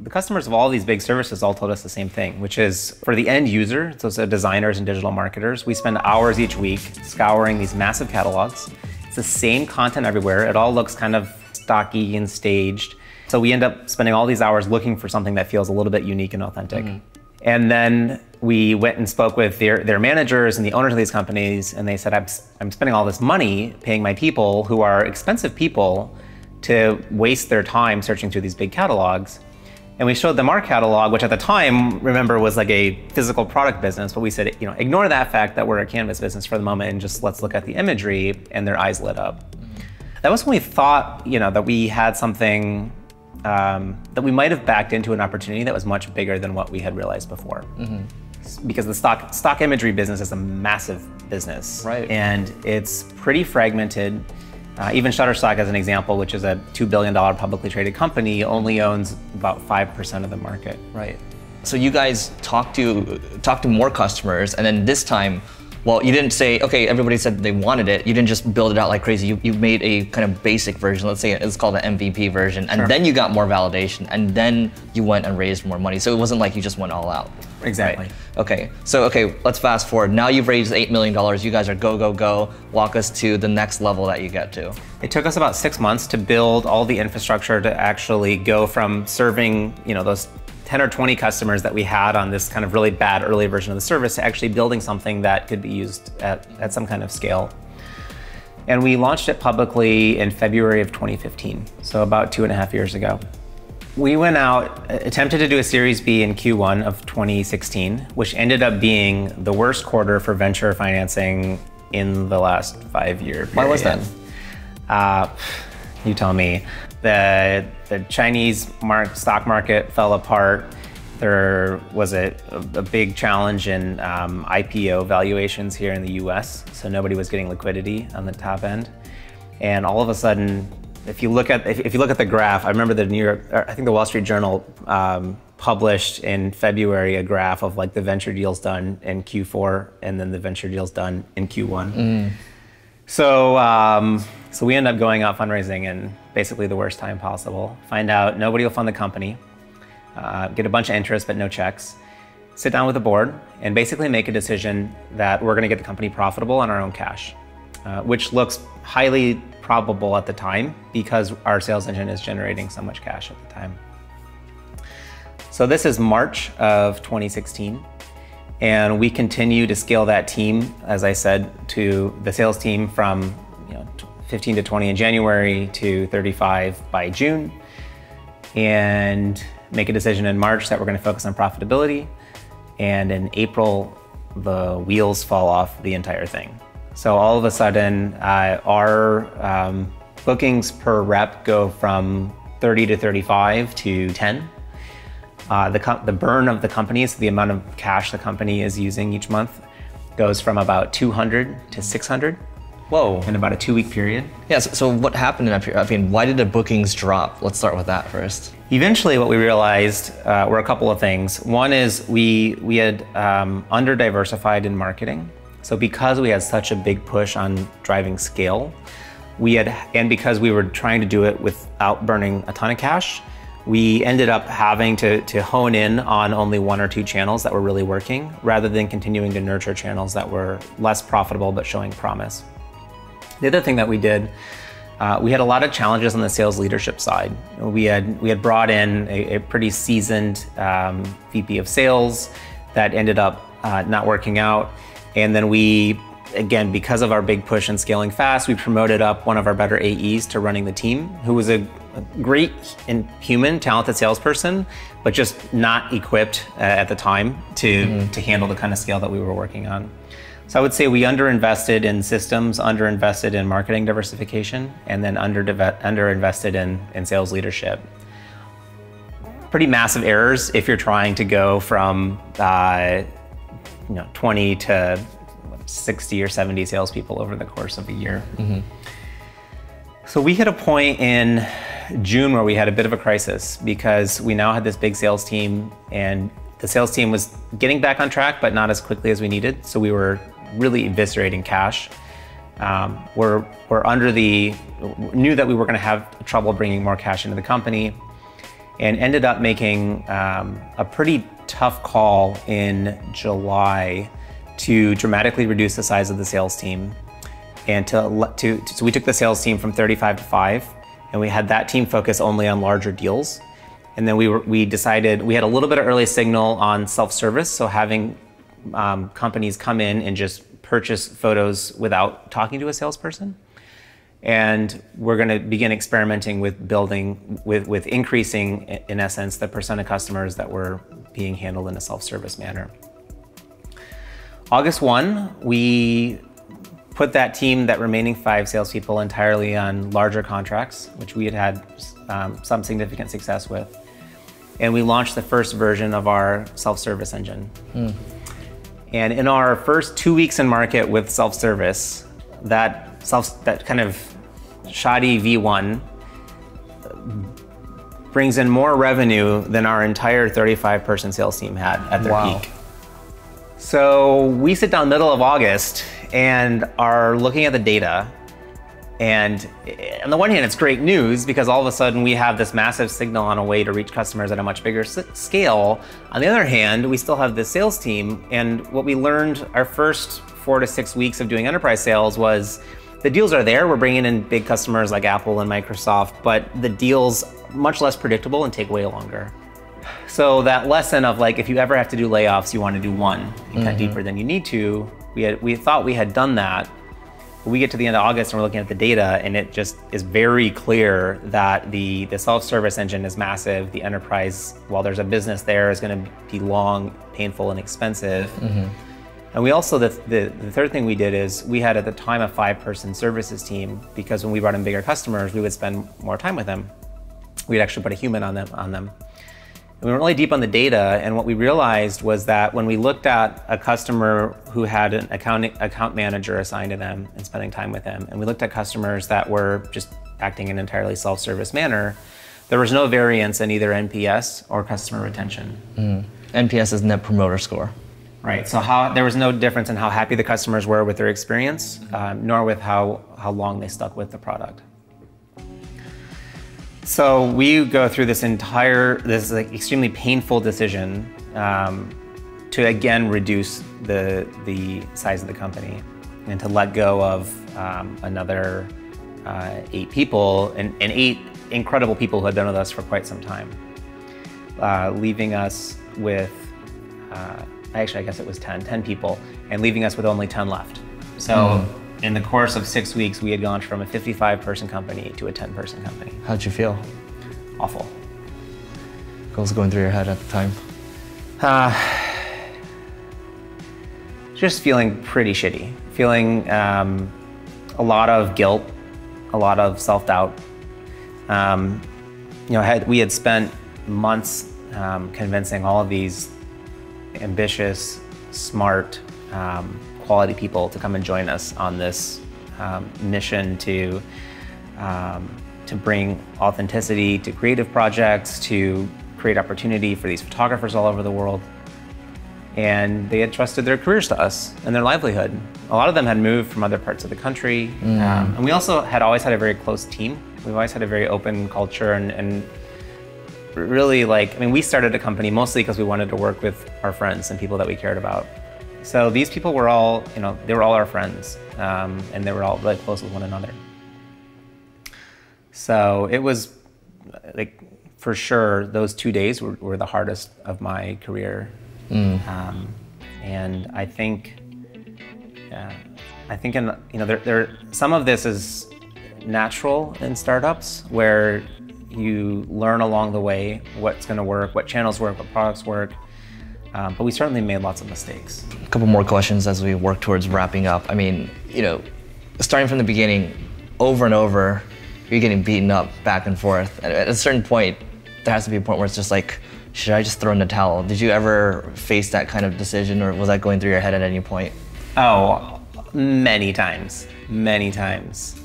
the customers of all these big services all told us the same thing, which is for the end user, so designers and digital marketers, we spend hours each week scouring these massive catalogs. It's the same content everywhere. It all looks kind of stocky and staged. So we end up spending all these hours looking for something that feels a little bit unique and authentic. And then we went and spoke with their managers and the owners of these companies, and they said, I'm spending all this money paying my people, who are expensive people, to waste their time searching through these big catalogs. And we showed them our catalog, which at the time, remember, was like a physical product business, but we said, ignore that fact that we're a canvas business for the moment and just let's look at the imagery, and their eyes lit up. That was when we thought, that we had something that we might have backed into an opportunity that was much bigger than what we had realized before. Because the stock imagery business is a massive business, right? And it's pretty fragmented. Even Shutterstock, as an example, which is a $2 billion publicly traded company, only owns about 5% of the market. Right. So you guys talked to more customers, and then this time, well, you didn't say, okay, everybody said they wanted it. You didn't just build it out like crazy. You made a kind of basic version. Let's say it's called an MVP version. And then you got more validation. And then you went and raised more money. So it wasn't like you just went all out. Exactly. Right? Okay, so let's fast forward. Now you've raised $8 million. You guys are go, go, go. Walk us to the next level that you get to. It took us about 6 months to build all the infrastructure to actually go from serving, those 10 or 20 customers that we had on this kind of really bad early version of the service to actually building something that could be used at some kind of scale. And we launched it publicly in February of 2015, so about 2.5 years ago. We went out, attempted to do a Series B in Q1 of 2016, which ended up being the worst quarter for venture financing in the last 5-year period. Why was that? You tell me. The Chinese stock market fell apart. There was a big challenge in IPO valuations here in the US, so nobody was getting liquidity on the top end. And all of a sudden, if you look at the graph, I remember I think the Wall Street Journal published in February a graph of like the venture deals done in Q4 and then the venture deals done in Q1. So we end up going out fundraising in basically the worst time possible. Find out nobody will fund the company, get a bunch of interest but no checks, sit down with the board and basically make a decision that we're gonna get the company profitable on our own cash, which looks highly probable at the time because our sales engine is generating so much cash at the time. So this is March of 2016. And we continue to scale that team, as I said, to the sales team from 15 to 20 in January to 35 by June, and make a decision in March that we're going to focus on profitability. And in April, the wheels fall off the entire thing. So all of a sudden, our bookings per rep go from 30 to 35 to 10. The burn of the company, so the amount of cash the company is using each month, goes from about 200 to 600. Whoa. In about a 2-week period. Yeah, so what happened in that period? I mean, why did the bookings drop? Let's start with that first. Eventually what we realized were a couple of things. One is we had under-diversified in marketing. So because we had such a big push on driving scale, and because we were trying to do it without burning a ton of cash, we ended up having to hone in on only 1 or 2 channels that were really working, rather than continuing to nurture channels that were less profitable but showing promise. The other thing that we did, we had a lot of challenges on the sales leadership side. We had brought in a pretty seasoned VP of sales that ended up not working out. And then again, because of our big push and scaling fast, we promoted up one of our better AEs to running the team, who was a great and talented salesperson, but just not equipped at the time to handle the kind of scale that we were working on. So I would say we underinvested in systems, underinvested in marketing diversification, and then underinvested in sales leadership. Pretty massive errors if you're trying to go from 20 to 60 or 70 salespeople over the course of a year. So we hit a point in June where we had a bit of a crisis because we now had this big sales team, and the sales team was getting back on track, but not as quickly as we needed. So we were really eviscerating cash. We're knew that we were going to have trouble bringing more cash into the company. and ended up making a pretty tough call in July to dramatically reduce the size of the sales team. And so we took the sales team from 35 to 5, and we had that team focus only on larger deals. And then we decided, we had a little bit of early signal on self-service, so having companies come in and just purchase photos without talking to a salesperson. And we're going to begin experimenting with building, with increasing, in essence, the percent of customers that were being handled in a self-service manner. August 1, we put that team, that remaining 5 salespeople, entirely on larger contracts, which we had some significant success with. And we launched the first version of our self-service engine. And in our first 2 weeks in market with self-service, that kind of shoddy V1 brings in more revenue than our entire 35-person sales team had at their peak. So we sit down middle of August and are looking at the data. And on the one hand, it's great news because all of a sudden we have this massive signal on a way to reach customers at a much bigger scale. On the other hand, we still have this sales team. And what we learned our first 4 to 6 weeks of doing enterprise sales was the deals are there. We're bringing in big customers like Apple and Microsoft, but the deals much less predictable and take way longer. So that lesson of like, if you ever have to do layoffs, you want to do one and cut deeper than you need to. We thought we had done that. We get to the end of August and we're looking at the data, and it just is very clear that the self-service engine is massive. The enterprise, while there's a business there, is going to be long, painful, and expensive. And we also, the third thing we did is we had at the time a 5-person services team, because when we brought in bigger customers, we would spend more time with them. We'd actually put a human on them. And we were really deep on the data, and what we realized was that when we looked at a customer who had an account manager assigned to them and spending time with them, and we looked at customers that were just acting in an entirely self-service manner, there was no variance in either NPS or customer retention. NPS is Net Promoter Score. Right, so there was no difference in how happy the customers were with their experience, nor with how long they stuck with the product. So we go through this like extremely painful decision to again reduce the size of the company and to let go of another 8 people and 8 incredible people who had been with us for quite some time, leaving us with, actually I guess it was 10 people, and leaving us with only 10 left. So in the course of 6 weeks, we had gone from a 55-person company to a 10-person company. How'd you feel? Awful. What was going through your head at the time? Just feeling pretty shitty. Feeling a lot of guilt, a lot of self-doubt. We had spent months convincing all of these ambitious, smart, quality people to come and join us on this mission to bring authenticity to creative projects, to create opportunity for these photographers all over the world. And they had trusted their careers to us and their livelihood. A lot of them had moved from other parts of the country. And we also had always had a very close team. We've always had a very open culture and really we started a company mostly because we wanted to work with our friends and people that we cared about. So these people were all, they were all our friends, and they were all really close with one another. So it was, for sure, those 2 days were the hardest of my career. And I think, some of this is natural in startups where you learn along the way what's going to work, what channels work, what products work. But we certainly made lots of mistakes. A couple more questions as we work towards wrapping up. Starting from the beginning, over and over, you're getting beaten up back and forth. And at a certain point, there has to be a point where it's just like, should I just throw in the towel? Did you ever face that kind of decision, or was that going through your head at any point? Oh, many times, many times.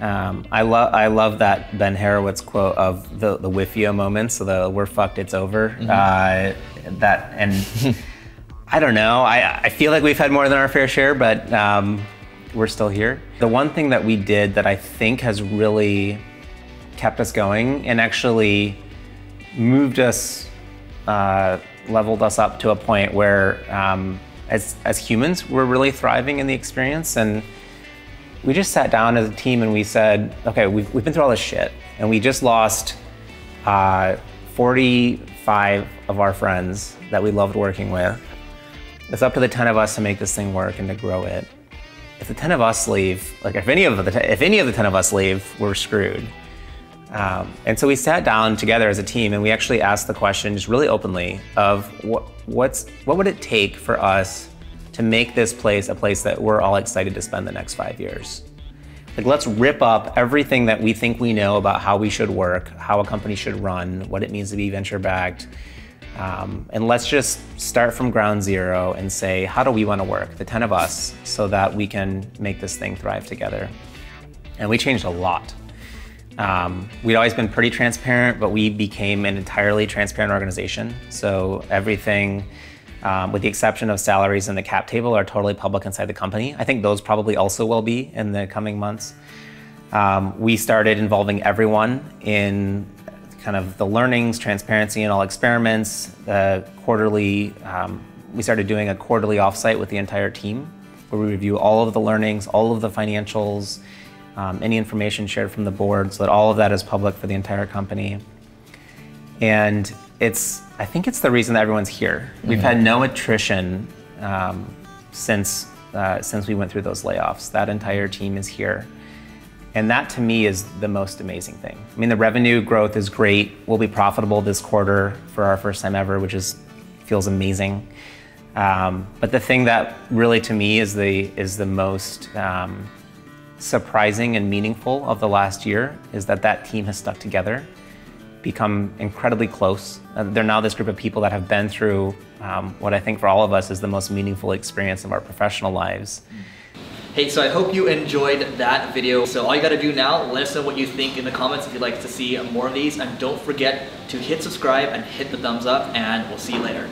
I love that Ben Horowitz quote of the Wifio moment, so the "we're fucked, it's over." I don't know. I feel like we've had more than our fair share, but we're still here. The one thing that we did that I think has really kept us going and actually moved us, leveled us up to a point where as humans, we're really thriving in the experience. And we just sat down as a team and we said, okay, we've been through all this shit and we just lost 45 of our friends that we loved working with. It's up to the 10 of us to make this thing work and to grow it. If the 10 of us leave, like if any of the 10 of us leave, we're screwed. And so we sat down together as a team and we actually asked the question just really openly of what would it take for us to make this place a place that we're all excited to spend the next 5 years? Like, let's rip up everything that we think we know about how we should work, how a company should run, what it means to be venture-backed. And let's just start from ground zero and say, how do we want to work, the 10 of us, so that we can make this thing thrive together? And we changed a lot. We'd always been pretty transparent, but we became an entirely transparent organization. So everything, with the exception of salaries and the cap table, are totally public inside the company. I think those probably also will be in the coming months. We started involving everyone in kind of the learnings, transparency in all experiments, quarterly. We started doing a quarterly offsite with the entire team, where we review all of the learnings, all of the financials, any information shared from the board, so that all of that is public for the entire company. And I think it's the reason that everyone's here. We've had no attrition since we went through those layoffs. That entire team is here. And that to me is the most amazing thing. I mean, the revenue growth is great. We'll be profitable this quarter for our first time ever, which feels amazing. But the thing that really to me is the most surprising and meaningful of the last year is that team has stuck together, become incredibly close. They're now this group of people that have been through what I think for all of us is the most meaningful experience of our professional lives. Hey, so I hope you enjoyed that video. So all you gotta do now, let us know what you think in the comments if you'd like to see more of these, and don't forget to hit subscribe and hit the thumbs up, and we'll see you later.